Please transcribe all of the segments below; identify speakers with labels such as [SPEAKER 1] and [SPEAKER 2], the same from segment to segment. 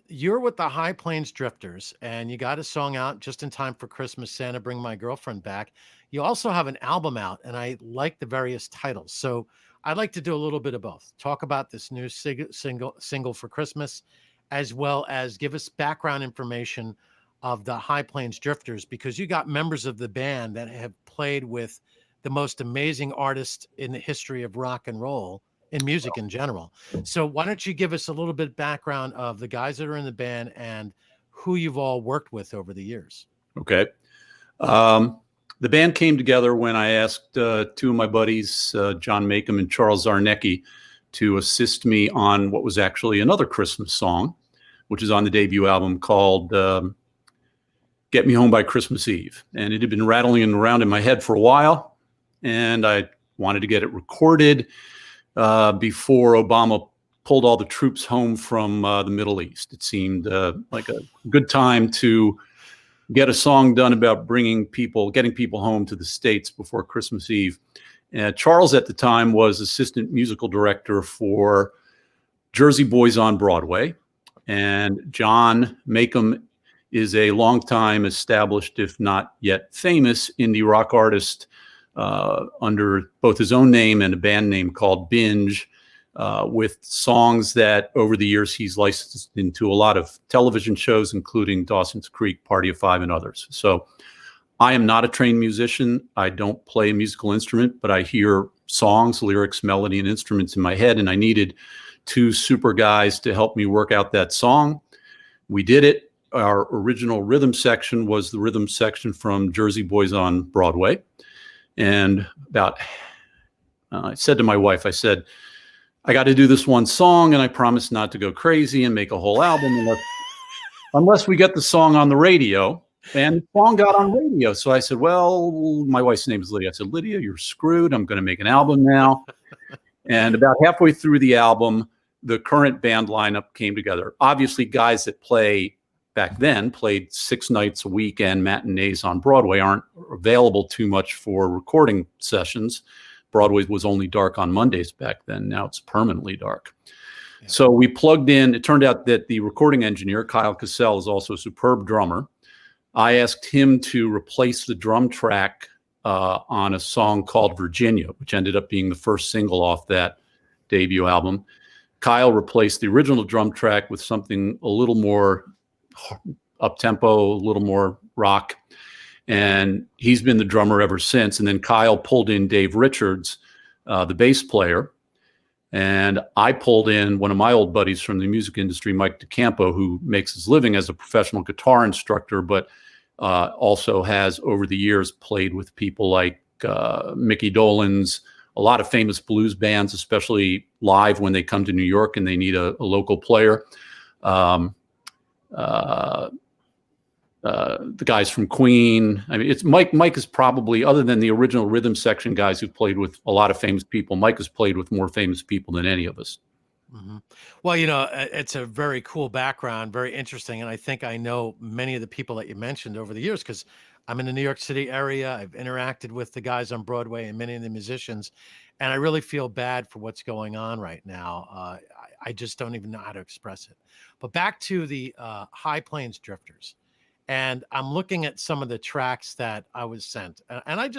[SPEAKER 1] you're with the High Plains Drifters, and you got a song out just in time for Christmas, Santa Bring My Girlfriend Back. You also have an album out, and I like the various titles. So I'd like to do a little bit of both. Talk about this new single for Christmas, as well as give us background information of the High Plains Drifters, because you got members of the band that have played with the most amazing artists in the history of rock and roll and music in general. So why don't you give us a little bit background of the guys that are in the band and who you've all worked with over the years?
[SPEAKER 2] Okay. Um, the band came together when I asked two of my buddies, John Makem and Charles Studnicky, to assist me on what was actually another Christmas song, which is on the debut album called Get Me Home by Christmas Eve. And it had been rattling around in my head for a while, and I wanted to get it recorded before Obama pulled all the troops home from the Middle East. It seemed like a good time to get a song done about getting people home to the States before Christmas Eve. Charles at the time was assistant musical director for Jersey Boys on Broadway. And John Makem is a longtime established, if not yet famous, indie rock artist under both his own name and a band name called Binge, with songs that over the years he's licensed into a lot of television shows, including Dawson's Creek, Party of Five, and others. So I am not a trained musician. I don't play a musical instrument, but I hear songs, lyrics, melody, and instruments in my head, and I needed two super guys to help me work out that song. We did it. Our original rhythm section was the rhythm section from Jersey Boys on Broadway. And I said to my wife, I said, I got to do this one song, and I promised not to go crazy and make a whole album unless we get the song on the radio. And the song got on radio. So I said, well, my wife's name is Lydia. I said, Lydia, you're screwed. I'm going to make an album now. And about halfway through the album, the current band lineup came together. Obviously, guys that back then played 6 nights a week and matinees on Broadway aren't available too much for recording sessions. Broadway was only dark on Mondays back then. Now it's permanently dark. Yeah. So we plugged in. It turned out that the recording engineer, Kyle Cassell, is also a superb drummer. I asked him to replace the drum track on a song called Virginia, which ended up being the first single off that debut album. Kyle replaced the original drum track with something a little more up-tempo, a little more rock. And he's been the drummer ever since. And then Kyle pulled in Dave Richards, the bass player. And I pulled in one of my old buddies from the music industry, Mike DeCampo, who makes his living as a professional guitar instructor, but also has over the years played with people like Mickey Dolenz, a lot of famous blues bands, especially live when they come to New York and they need a local player. The guys from Queen. I mean, it's Mike. Mike is probably, other than the original rhythm section guys who've played with a lot of famous people, Mike has played with more famous people than any of us.
[SPEAKER 1] Mm-hmm. Well, it's a very cool background, very interesting. And I think I know many of the people that you mentioned over the years because I'm in the New York City area. I've interacted with the guys on Broadway and many of the musicians. And I really feel bad for what's going on right now. I just don't even know how to express it. But back to the High Plains Drifters. And I'm looking at some of the tracks that I was sent. And I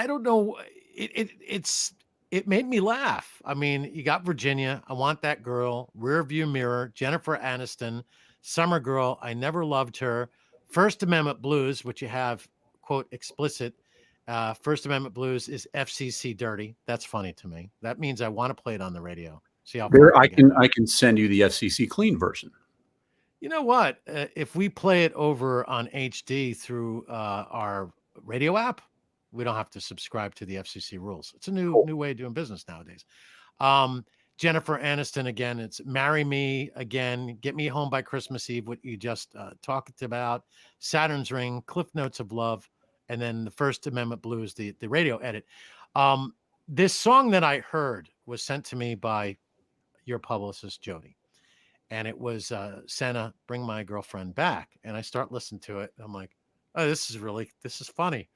[SPEAKER 1] don't know. It made me laugh. I mean, you got Virginia, I Want That Girl, Rear View Mirror, Jennifer Aniston, Summer Girl, I Never Loved Her, First Amendment Blues, which you have, quote, explicit. First Amendment Blues is FCC dirty. That's funny to me. That means I want to play it on the radio. See how far
[SPEAKER 2] I can send you the FCC clean version.
[SPEAKER 1] You know what? If we play it over on HD through our radio app, we don't have to subscribe to the FCC rules. It's a new way of doing business nowadays. Jennifer Aniston again. It's "Marry Me" again. "Get Me Home by Christmas Eve," what you just talked about. "Saturn's Ring," "Cliff Notes of Love," and then the First Amendment Blues, the radio edit. This song that I heard was sent to me by your publicist, Jody. And it was Santa, Bring My Girlfriend Back. And I start listening to it. I'm like, oh, this is funny.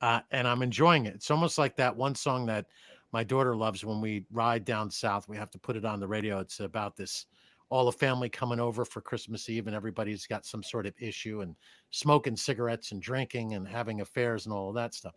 [SPEAKER 1] And I'm enjoying it. It's almost like that one song that my daughter loves when we ride down south. We have to put it on the radio. It's about this all the family coming over for Christmas Eve, and everybody's got some sort of issue and smoking cigarettes and drinking and having affairs and all of that stuff.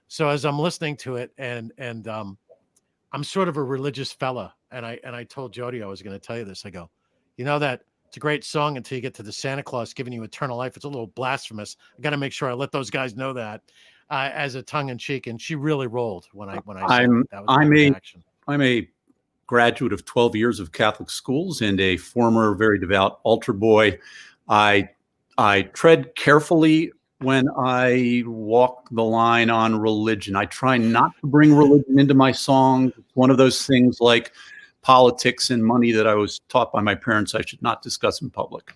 [SPEAKER 1] So as I'm listening to it, and I'm sort of a religious fella, and I told Jody I was going to tell you this. I go, you know that it's a great song until you get to the Santa Claus giving you eternal life. It's a little blasphemous. I got to make sure I let those guys know that as a tongue in cheek. And she really rolled when I said that. That was my reaction.
[SPEAKER 2] I'm a graduate of 12 years of Catholic schools and a former very devout altar boy. I tread carefully when I walk the line on religion. I try not to bring religion into my songs. It's one of those things like politics and money that I was taught by my parents I should not discuss in public.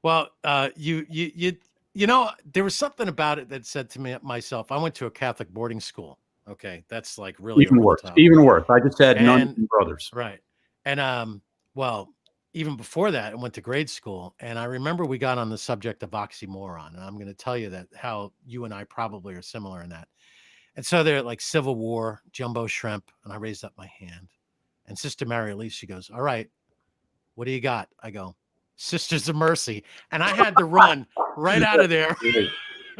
[SPEAKER 1] Well, you know, there was something about it that said to me myself. I went to a Catholic boarding school. Okay, that's like really
[SPEAKER 2] even worse. Even worse. I just had nuns and brothers.
[SPEAKER 1] Right, and well, even before that, I went to grade school, and I remember we got on the subject of oxymoron, and I'm going to tell you that how you and I probably are similar in that. And so they're like Civil War, jumbo shrimp, and I raised up my hand, and Sister Mary Elise, she goes, "All right, what do you got?" I go, "Sisters of Mercy," and I had to run right out of there.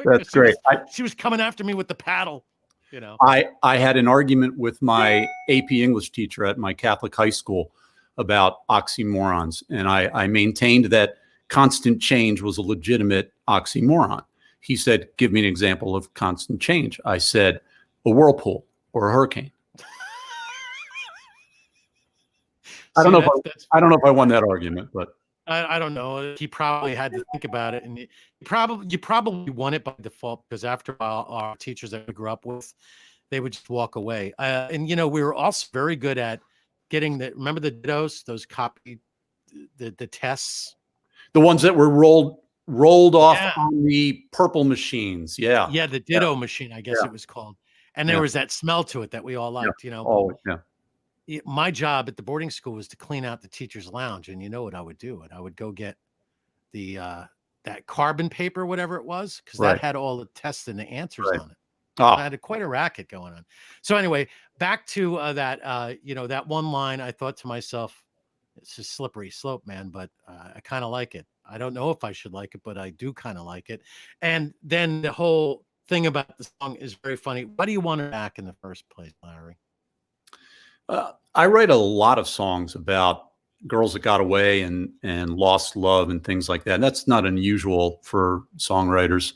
[SPEAKER 2] That's great.
[SPEAKER 1] She was coming after me with the paddle. You know,
[SPEAKER 2] I had an argument with my AP English teacher at my Catholic high school about oxymorons, and I maintained that constant change was a legitimate oxymoron. He said, "Give me an example of constant change." I said, "A whirlpool or a hurricane." I don't know if I won that argument, but
[SPEAKER 1] I don't know. He probably had to think about it, and you probably won it by default, because after a while, our teachers that we grew up with, they would just walk away. And you know, we were also very good at getting remember the dittos, those copy the tests,
[SPEAKER 2] the ones that were rolled off on the purple machines. Yeah,
[SPEAKER 1] the ditto machine, I guess it was called. And there was that smell to it that we all liked. You know,
[SPEAKER 2] always.
[SPEAKER 1] My job at the boarding school was to clean out the teacher's lounge, and you know what I would do? I would go get the that carbon paper, whatever it was, because that had all the tests and the answers on it. I had quite a racket going on. So anyway, back to that you know, that one line. I thought to myself, it's a slippery slope, man, but I kind of like it. I don't know if I should like it, but I do kind of like it. And then the whole thing about the song is very funny. Why do you want it back in the first place, Larry?
[SPEAKER 2] I write a lot of songs about girls that got away and lost love and things like that. And that's not unusual for songwriters.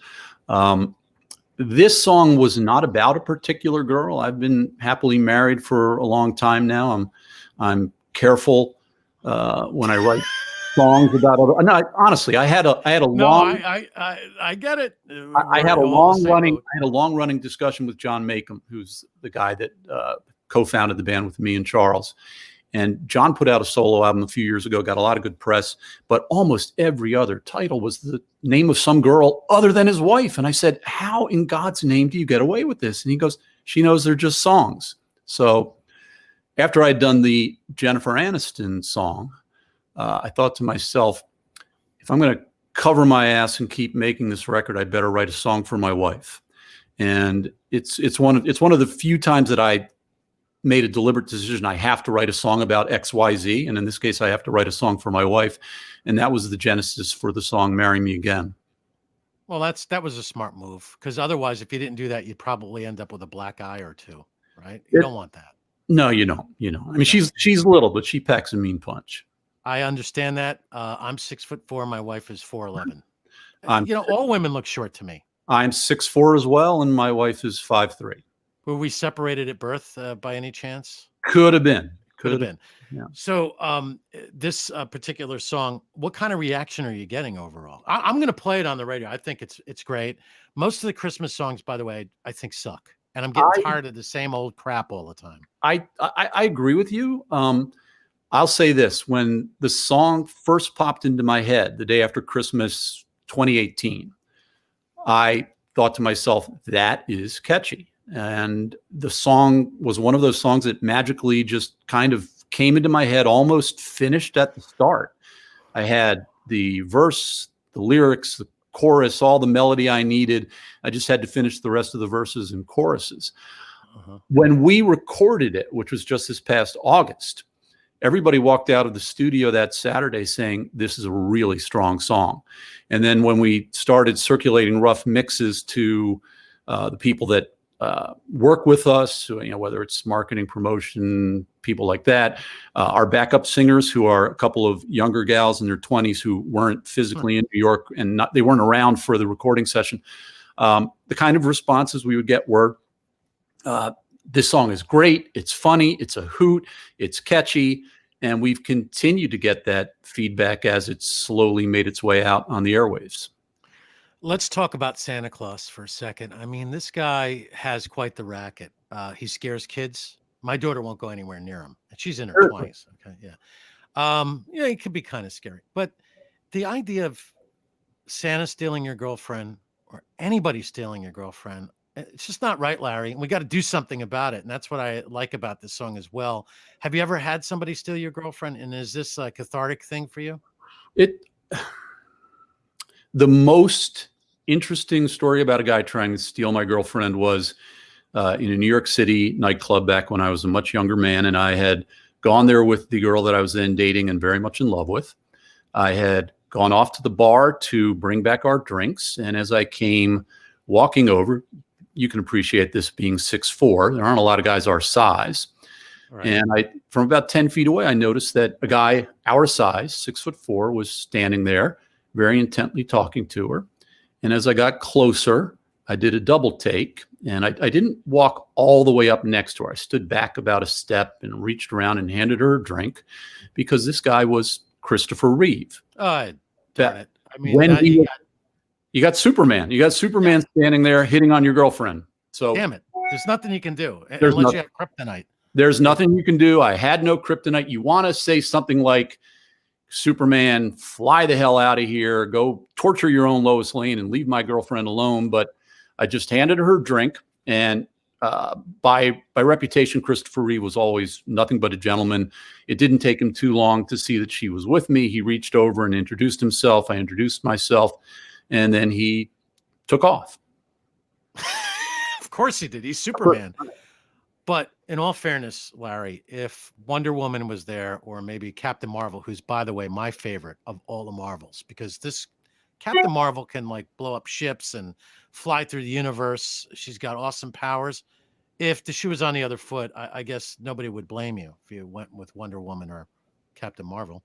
[SPEAKER 2] This song was not about a particular girl. I've been happily married for a long time now. I'm careful when I write songs about other. No, honestly, I had a long.
[SPEAKER 1] I get it.
[SPEAKER 2] I had a long running discussion with John Makem, who's the guy that co-founded the band with me and Charles. And John put out a solo album a few years ago, got a lot of good press, but almost every other title was the name of some girl other than his wife. And I said, "How in God's name do you get away with this?" And he goes, "She knows they're just songs." So after I'd done the Jennifer Aniston song, I thought to myself, if I'm going to cover my ass and keep making this record, I'd better write a song for my wife. And it's one of the few times that I made a deliberate decision. I have to write a song about XYZ. And in this case, I have to write a song for my wife. And that was the genesis for the song "Marry Me Again."
[SPEAKER 1] Well, that was a smart move, because otherwise, if you didn't do that, you'd probably end up with a black eye or two, right? You don't want that.
[SPEAKER 2] No, you don't. I mean, she's little, but she packs a mean punch.
[SPEAKER 1] I understand that. I'm 6'4". My wife is 4'11". You know, all women look short to me.
[SPEAKER 2] I'm 6'4" as well, and my wife is 5'3".
[SPEAKER 1] Were we separated at birth by any chance?
[SPEAKER 2] Could have been.
[SPEAKER 1] Could have been.
[SPEAKER 2] Yeah.
[SPEAKER 1] So this particular song, what kind of reaction are you getting overall? I'm going to play it on the radio. I think it's great. Most of the Christmas songs, by the way, I think suck. And I'm getting tired of the same old crap all the time.
[SPEAKER 2] I agree with you. I'll say this. When the song first popped into my head the day after Christmas 2018, I thought to myself, that is catchy. And the song was one of those songs that magically just kind of came into my head, almost finished at the start. I had the verse, the lyrics, the chorus, all the melody I needed. I just had to finish the rest of the verses and choruses. When we recorded it, which was just this past August, everybody walked out of the studio that Saturday saying, this is a really strong song. And then when we started circulating rough mixes to the people that work with us, whether it's marketing, promotion, people like that, our backup singers, who are a couple of younger gals in their 20s who weren't physically in New York and they weren't around for the recording session. The kind of responses we would get were, this song is great, it's funny, it's a hoot, it's catchy, and we've continued to get that feedback as it's slowly made its way out on the airwaves.
[SPEAKER 1] Let's talk about Santa Claus for a second. I mean, this guy has quite the racket. He scares kids. My daughter won't go anywhere near him, and she's in her 20s. Okay, yeah. It can be kind of scary, but the idea of Santa stealing your girlfriend or anybody stealing your girlfriend, it's just not right, Larry. And we got to do something about it. And that's what I like about this song as well. Have you ever had somebody steal your girlfriend? And is this a cathartic thing for you?
[SPEAKER 2] The most interesting story about a guy trying to steal my girlfriend was in a New York City nightclub back when I was a much younger man, and I had gone there with the girl that I was then dating and very much in love with. I had gone off to the bar to bring back our drinks, and as I came walking over, you can appreciate this being 6'4". There aren't a lot of guys our size. Right. And from about 10 feet away, I noticed that a guy our size, 6'4", was standing there, very intently talking to her. And as I got closer, I did a double take, and I didn't walk all the way up next to her. I stood back about a step and reached around and handed her a drink, because this guy was Christopher Reeve.
[SPEAKER 1] Darn it. I mean,
[SPEAKER 2] when you got Superman. You got Superman standing there hitting on your girlfriend. So
[SPEAKER 1] damn it. There's nothing you can do unless you have kryptonite.
[SPEAKER 2] There's nothing you can do. I had no kryptonite. You want to say something like, Superman, fly the hell out of here, go torture your own Lois Lane and leave my girlfriend alone. But I just handed her a drink. And by reputation, Christopher Reeve was always nothing but a gentleman. It didn't take him too long to see that she was with me. He reached over and introduced himself. I introduced myself, and then he took off.
[SPEAKER 1] Of course he did. He's Superman. But in all fairness, Larry, if Wonder Woman was there, or maybe Captain Marvel, who's, by the way, my favorite of all the Marvels, because this Captain Marvel can like blow up ships and fly through the universe. She's got awesome powers. If the shoe was on the other foot, I guess nobody would blame you if you went with Wonder Woman or Captain Marvel.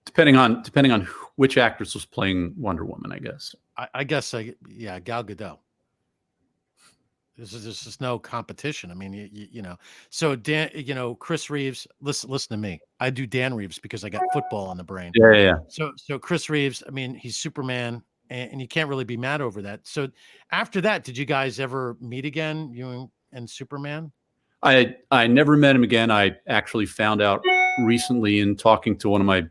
[SPEAKER 2] Depending on which actress was playing Wonder Woman, I guess.
[SPEAKER 1] I guess, yeah, Gal Gadot. There's just no competition. I mean, you know. So Dan, Chris Reeves. Listen to me. I do Dan Reeves because I got football on the brain.
[SPEAKER 2] Yeah.
[SPEAKER 1] So Chris Reeves. I mean, he's Superman, and you can't really be mad over that. So after that, did you guys ever meet again, you and Superman?
[SPEAKER 2] I never met him again. I actually found out recently in talking to one of my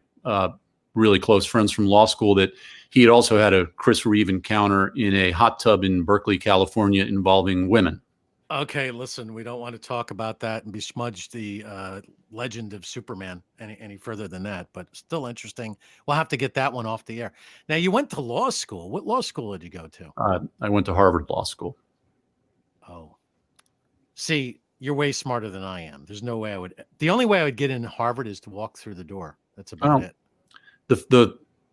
[SPEAKER 2] really close friends from law school that he had also had a Chris Reeve encounter in a hot tub in Berkeley, California, involving women.
[SPEAKER 1] Okay, listen, we don't want to talk about that and besmudge the legend of Superman any further than that, but still interesting. We'll have to get that one off the air. Now, you went to law school. What law school did you go to?
[SPEAKER 2] I went to Harvard Law School.
[SPEAKER 1] Oh, see, you're way smarter than I am. There's no way I would. The only way I would get into Harvard is to walk through the door. That's about it.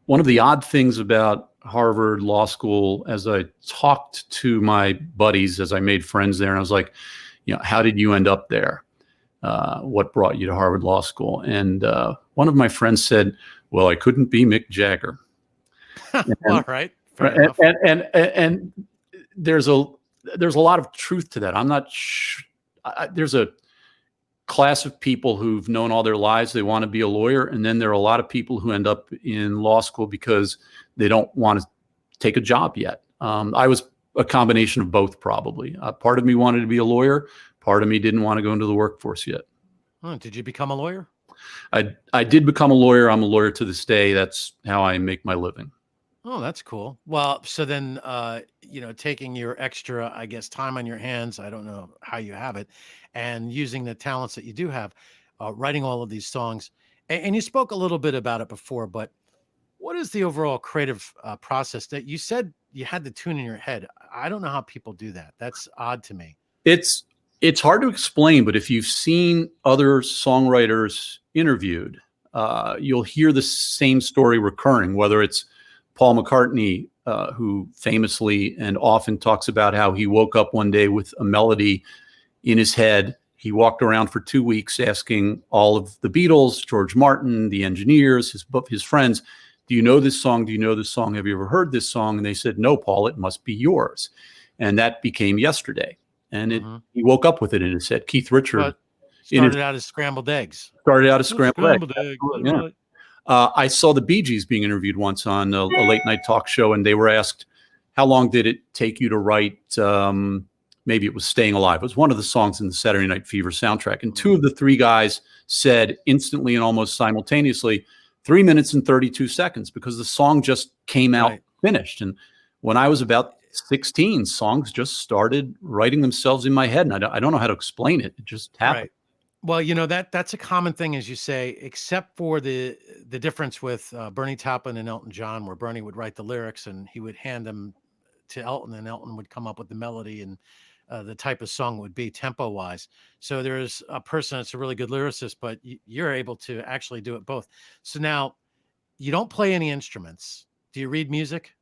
[SPEAKER 2] One of the odd things about Harvard Law School, as I talked to my buddies, as I made friends there, and I was like, how did you end up there? What brought you to Harvard Law School? And one of my friends said, well, I couldn't be Mick Jagger.
[SPEAKER 1] All right. Fair enough.
[SPEAKER 2] And there's a lot of truth to that. I'm not sure. There's a class of people who've known all their lives they want to be a lawyer, and then there are a lot of people who end up in law school because they don't want to take a job yet. I was a combination of both, probably. Part of me wanted to be a lawyer, part of me didn't want to go into the workforce yet.
[SPEAKER 1] Oh, did you become a lawyer?
[SPEAKER 2] I did become a lawyer. I'm a lawyer to this day. That's how I make my living.
[SPEAKER 1] Oh, that's cool. Well, so then, taking your extra, I guess, time on your hands, I don't know how you have it, and using the talents that you do have, writing all of these songs. And you spoke a little bit about it before, but what is the overall creative process that you said you had the tune in your head? I don't know how people do that. That's odd to me.
[SPEAKER 2] It's It's hard to explain, but if you've seen other songwriters interviewed, you'll hear the same story recurring, whether it's Paul McCartney, who famously and often talks about how he woke up one day with a melody in his head. He walked around for 2 weeks asking all of the Beatles, George Martin, the engineers, his friends, do you know this song? Do you know this song? Have you ever heard this song? And they said, no, Paul, it must be yours. And that became Yesterday. And he woke up with it in his head. Keith Richards
[SPEAKER 1] But started out as scrambled eggs.
[SPEAKER 2] Started out as scrambled eggs.
[SPEAKER 1] Yeah.
[SPEAKER 2] I saw the Bee Gees being interviewed once on a late night talk show, and they were asked, how long did it take you to write, maybe it was Staying Alive. It was one of the songs in the Saturday Night Fever soundtrack. And two of the three guys said instantly and almost simultaneously, 3 minutes and 32 seconds, because the song just came out finished. And when I was about 16, songs just started writing themselves in my head. And I don't know how to explain it. It just happened.
[SPEAKER 1] Right. Well, you know, that's a common thing, as you say, except for the difference with Bernie Taupin and Elton John, where Bernie would write the lyrics and he would hand them to Elton, and Elton would come up with the melody and the type of song it would be tempo wise. So there's a person that's a really good lyricist, but you're able to actually do it both. So now you don't play any instruments. Do you read music?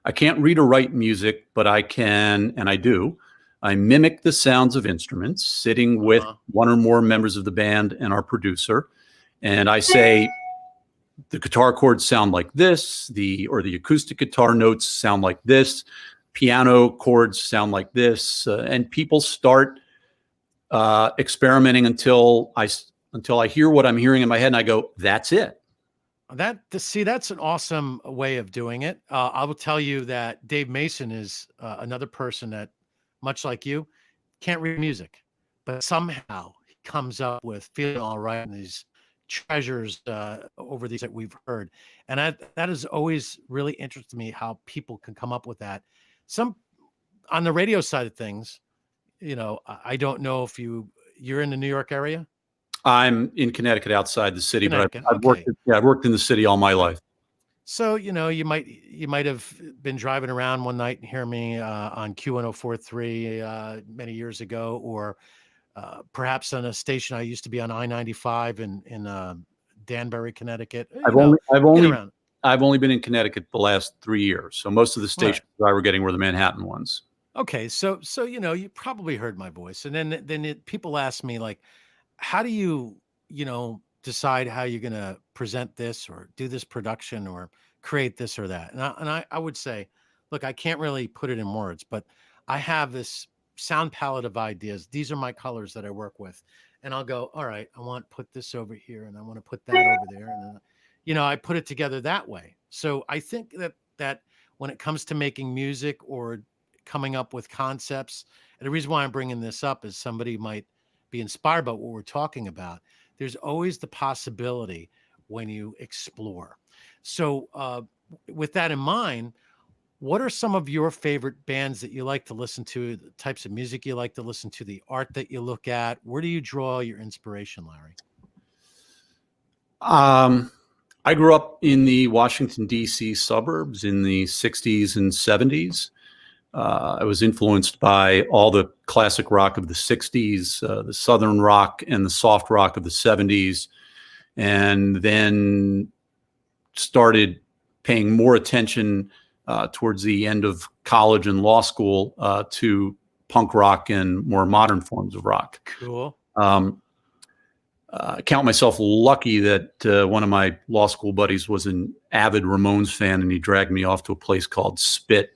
[SPEAKER 2] I can't read or write music, but I can, and I do. I mimic the sounds of instruments, sitting with one or more members of the band and our producer. And I say, the guitar chords sound like this, or the acoustic guitar notes sound like this, piano chords sound like this, and people start experimenting until I hear what I'm hearing in my head, and I go, that's it.
[SPEAKER 1] That's an awesome way of doing it. I will tell you that Dave Mason is another person that, much like you, can't read music, but somehow he comes up with Feeling All Right and these treasures over these that we've heard. And that has always really interested me, how people can come up with that. Some on the radio side of things, you know, I don't know if you're in the New York area.
[SPEAKER 2] I'm in Connecticut, outside the city, but I've worked in the city all my life.
[SPEAKER 1] So, you know, you might have been driving around one night and hear me on Q1043 many years ago, or perhaps on a station I used to be on I-95 in Danbury, Connecticut.
[SPEAKER 2] I've only been in Connecticut the last 3 years, so most of the stations I were getting were the Manhattan ones.
[SPEAKER 1] Okay, so you know, you probably heard my voice, and then people ask me, like, how do you decide how you're going to present this or do this production or create this or that? And I would say, look, I can't really put it in words, but I have this sound palette of ideas. These are my colors that I work with. And I'll go, all right, I want to put this over here and I want to put that over there. And, I put it together that way. So I think that when it comes to making music or coming up with concepts, and the reason why I'm bringing this up is somebody might be inspired by what we're talking about. There's always the possibility when you explore. So with that in mind, what are some of your favorite bands that you like to listen to, the types of music you like to listen to, the art that you look at? Where do you draw your inspiration, Larry?
[SPEAKER 2] I grew up in the Washington, D.C. suburbs in the 60s and 70s. I was influenced by all the classic rock of the 60s, the Southern rock and the soft rock of the 70s, and then started paying more attention towards the end of college and law school to punk rock and more modern forms of rock.
[SPEAKER 1] Cool.
[SPEAKER 2] I count myself lucky that one of my law school buddies was an avid Ramones fan, and he dragged me off to a place called Spit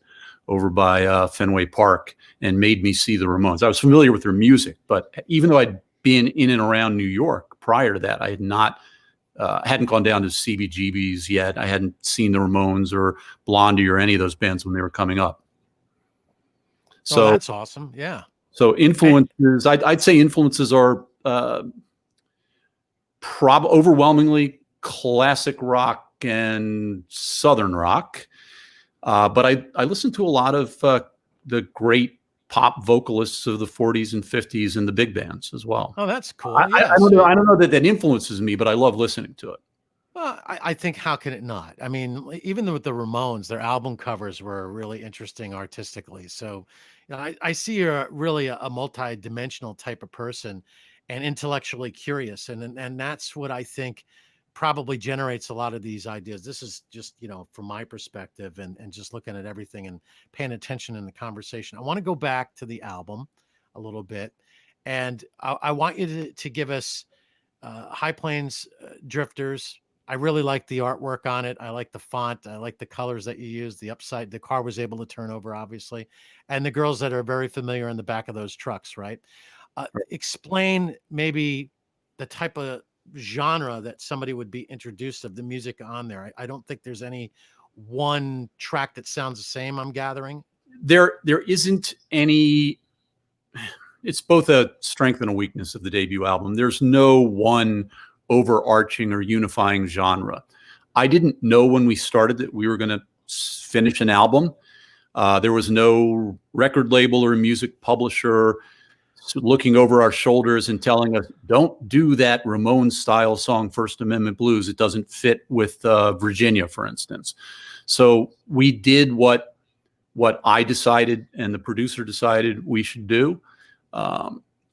[SPEAKER 2] over by Fenway Park and made me see the Ramones. I was familiar with their music, but even though I'd been in and around New York prior to that, I hadn't gone down to CBGB's yet. I hadn't seen the Ramones or Blondie or any of those bands when they were coming up. So
[SPEAKER 1] that's awesome. Yeah.
[SPEAKER 2] So influences, I'd say influences are overwhelmingly classic rock and Southern rock. But I listen to a lot of the great pop vocalists of the 40s and 50s and the big bands as well.
[SPEAKER 1] Oh, that's cool.
[SPEAKER 2] I don't know that influences me, but I love listening to it.
[SPEAKER 1] Well, I think how can it not? I mean, even with the Ramones, their album covers were really interesting artistically. So, I see you're really a multi-dimensional type of person and intellectually curious. And that's what I think probably generates a lot of these ideas. This is just, from my perspective and just looking at everything and paying attention in the conversation. I want to go back to the album a little bit. And I want you to give us High Plains Drifters. I really like the artwork on it. I like the font. I like the colors that you use. The car was able to turn over, obviously, and the girls that are very familiar in the back of those trucks, right? Explain maybe the type of genre that somebody would be introduced of the music on there. I don't think there's any one track that sounds the same. I'm gathering.
[SPEAKER 2] There isn't any. It's both a strength and a weakness of the debut album. There's no one overarching or unifying genre. I didn't know when we started that we were going to finish an album. There was no record label or music publisher looking over our shoulders and telling us, don't do that Ramones style song, First Amendment Blues. It doesn't fit with Virginia, for instance. So we did what I decided and the producer decided we should do.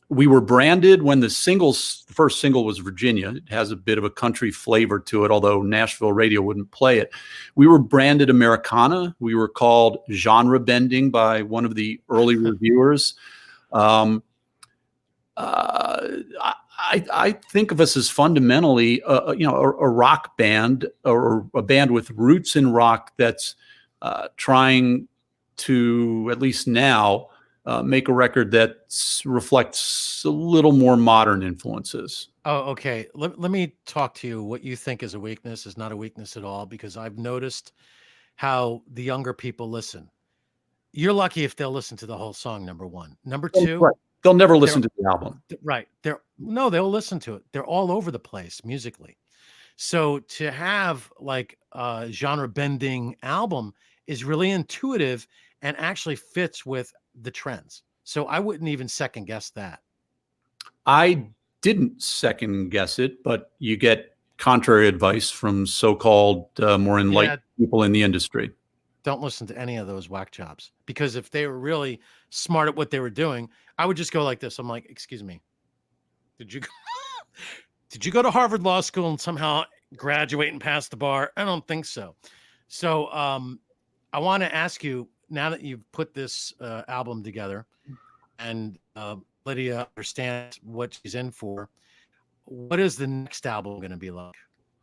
[SPEAKER 2] We were branded when the first single was Virginia. It has a bit of a country flavor to it, although Nashville radio wouldn't play it. We were branded Americana. We were called genre bending by one of the early reviewers. I think of us as fundamentally, a rock band or a band with roots in rock that's trying to, at least now, make a record that reflects a little more modern influences.
[SPEAKER 1] Oh, okay. Let me talk to you. What you think is a weakness is not a weakness at all, because I've noticed how the younger people listen. You're lucky if they'll listen to the whole song, number one. Number two,
[SPEAKER 2] Right. They'll never listen to the album.
[SPEAKER 1] right. They'll listen to it. They're all over the place musically. So to have like a genre bending album is really intuitive and actually fits with the trends. So I wouldn't even second guess that.
[SPEAKER 2] I didn't second guess it, but you get contrary advice from so-called more enlightened people in the industry.
[SPEAKER 1] Don't listen to any of those whack jobs, because if they were really smart at what they were doing, I would just go like this. I'm like, excuse me, did you did you go to Harvard Law School and somehow graduate and pass the bar? I don't think so. So I want to ask you, now that you've put this album together and Lydia understands what she's in for, what is the next album going to be like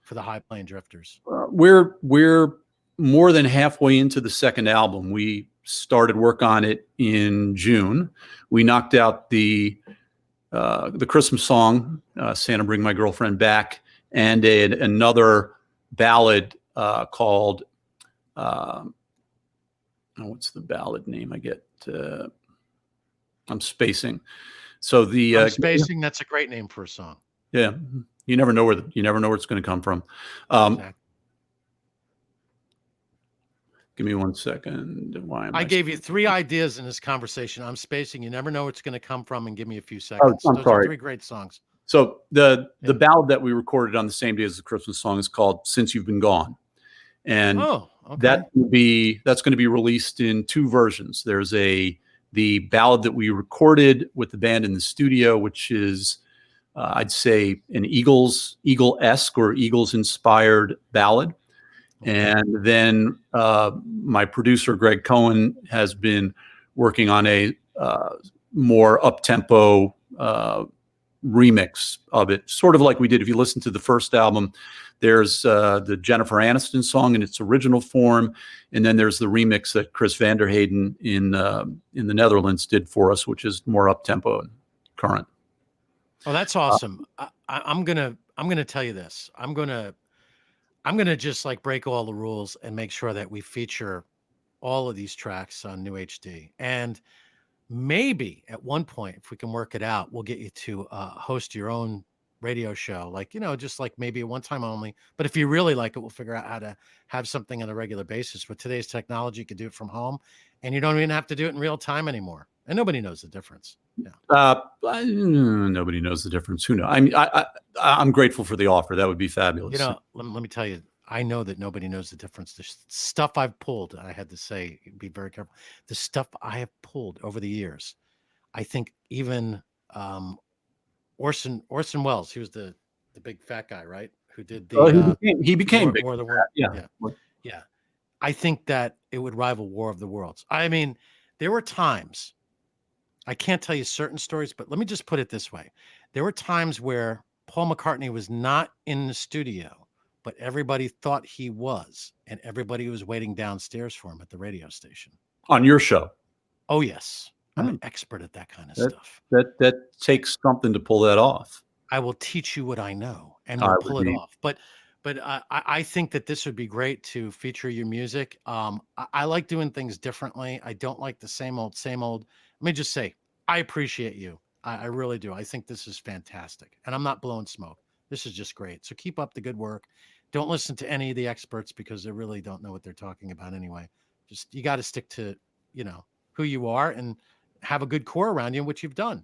[SPEAKER 1] for the High Plains Drifters?
[SPEAKER 2] We're more than halfway into the second album. We started work on it in June. We knocked out the Christmas song, Santa Bring My Girlfriend Back, and another ballad called, what's the ballad name? I'm spacing. So
[SPEAKER 1] I'm spacing. That's a great name for a song.
[SPEAKER 2] Yeah. You never know where it's going to come from.
[SPEAKER 1] Exactly.
[SPEAKER 2] Give me 1 second. Why am
[SPEAKER 1] I gave you 3 ideas in this conversation. I'm spacing. You never know where it's going to come from, and give me a few seconds.
[SPEAKER 2] Oh, I'm
[SPEAKER 1] Those
[SPEAKER 2] sorry.
[SPEAKER 1] are 3 great songs.
[SPEAKER 2] So the ballad that we recorded on the same day as the Christmas song is called "Since You've Been Gone," and that's going to be released in 2 versions. There's the ballad that we recorded with the band in the studio, which is I'd say an Eagle-esque or Eagles-inspired ballad. And then my producer, Greg Cohen, has been working on a more up-tempo remix of it, sort of like we did. If you listen to the first album, there's the Jennifer Aniston song in its original form, and then there's the remix that Chris Vanderheyden in the Netherlands did for us, which is more up-tempo and current.
[SPEAKER 1] Oh, that's awesome. I'm gonna tell you this. I'm gonna just like break all the rules and make sure that we feature all of these tracks on New HD. And maybe at one point, if we can work it out, we'll get you to host your own radio show, like, just like maybe a one-time only. But if you really like it, we'll figure out how to have something on a regular basis. With today's technology, you can do it from home, and you don't even have to do it in real time anymore. and nobody knows the difference. Yeah.
[SPEAKER 2] Nobody knows the difference. Who knows? I mean, I'm grateful for the offer. That would be fabulous.
[SPEAKER 1] Let me tell you, I know that nobody knows the difference. The stuff I've pulled, I had to say, be very careful. The stuff I have pulled over the years, I think even Orson Welles, he was the big fat guy, right? Who did the
[SPEAKER 2] he became big.
[SPEAKER 1] War of the World.
[SPEAKER 2] Yeah.
[SPEAKER 1] Yeah. I think that it would rival War of the Worlds. I mean, there were times, I can't tell you certain stories, but let me just put it this way. There were times where Paul McCartney was not in the studio, but everybody thought he was, and everybody was waiting downstairs for him at the radio station.
[SPEAKER 2] On your show?
[SPEAKER 1] Oh, yes. I'm an expert at that kind of stuff.
[SPEAKER 2] That takes something to pull that off.
[SPEAKER 1] I will teach you what I know, and we'll pull it off. But I think that this would be great to feature your music. I like doing things differently. I don't like the same old, same old. Let me just say, I appreciate you. I really do. I think this is fantastic. And I'm not blowing smoke. This is just great. So keep up the good work. Don't listen to any of the experts because they really don't know what they're talking about anyway. Just, you got to stick to, who you are and have a good core around you, which you've done.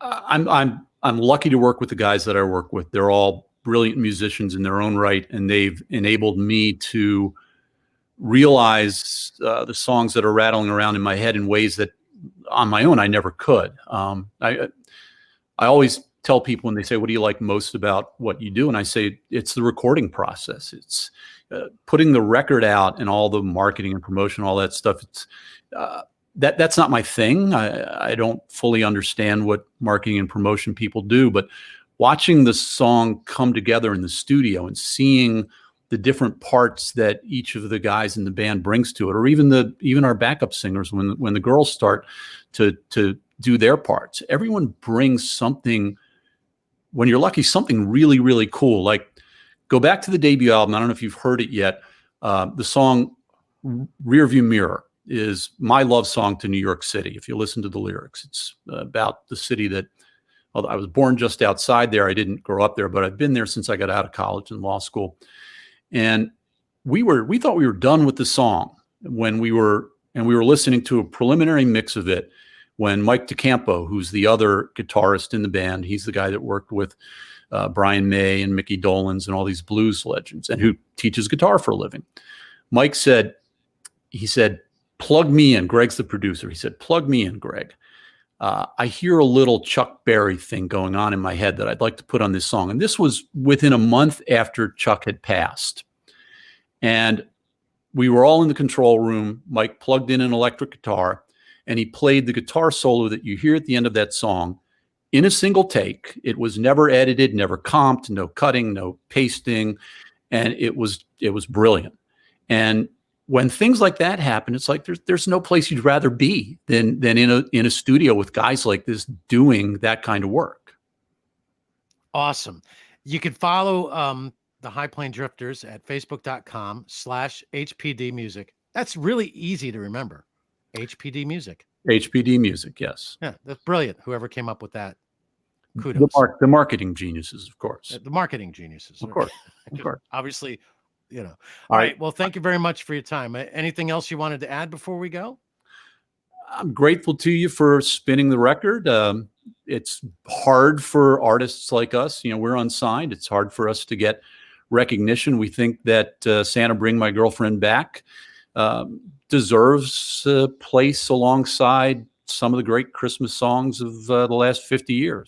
[SPEAKER 2] I'm lucky to work with the guys that I work with. They're all brilliant musicians in their own right, and they've enabled me to realize the songs that are rattling around in my head in ways that on my own I never could. I always tell people when they say, "What do you like most about what you do?" And I say, it's the recording process. It's putting the record out and all the marketing and promotion, all that stuff. It's that's not my thing. I don't fully understand what marketing and promotion people do, but watching the song come together in the studio and seeing the different parts that each of the guys in the band brings to it, or even our backup singers, when the girls start to do their parts, everyone brings something. When you're lucky, something really, really cool. Like, go back to the debut album. I don't know if you've heard it yet. The song "Rearview Mirror" is my love song to New York City. If you listen to the lyrics, it's about the city that, although I was born just outside there, I didn't grow up there, but I've been there since I got out of college and law school. And we thought we were done with the song when we were listening to a preliminary mix of it when Mike DeCampo, who's the other guitarist in the band, he's the guy that worked with Brian May and Mickey Dolenz and all these blues legends, and who teaches guitar for a living. Mike said, "Plug me in." Greg's the producer. He said, "Plug me in, Greg. I hear a little Chuck Berry thing going on in my head that I'd like to put on this song." And this was within a month after Chuck had passed. And we were all in the control room. Mike plugged in an electric guitar, and he played the guitar solo that you hear at the end of that song in a single take. It was never edited, never comped, no cutting, no pasting. And it was brilliant. And when things like that happen, it's like there's no place you'd rather be than in a studio with guys like this doing that kind of work.
[SPEAKER 1] Awesome. You can follow the High Plain Drifters at facebook.com/HPD Music. That's really easy to remember. HPD Music.
[SPEAKER 2] HPD Music, yes.
[SPEAKER 1] Yeah, that's brilliant. Whoever came up with that, kudos.
[SPEAKER 2] The marketing geniuses, of course.
[SPEAKER 1] The marketing geniuses.
[SPEAKER 2] Of course.
[SPEAKER 1] Obviously, All right. Well, thank you very much for your time. Anything else you wanted to add before we go?
[SPEAKER 2] I'm grateful to you for spinning the record. It's hard for artists like us. We're unsigned. It's hard for us to get recognition. We think that Santa Bring My Girlfriend Back deserves a place alongside some of the great Christmas songs of the last 50 years.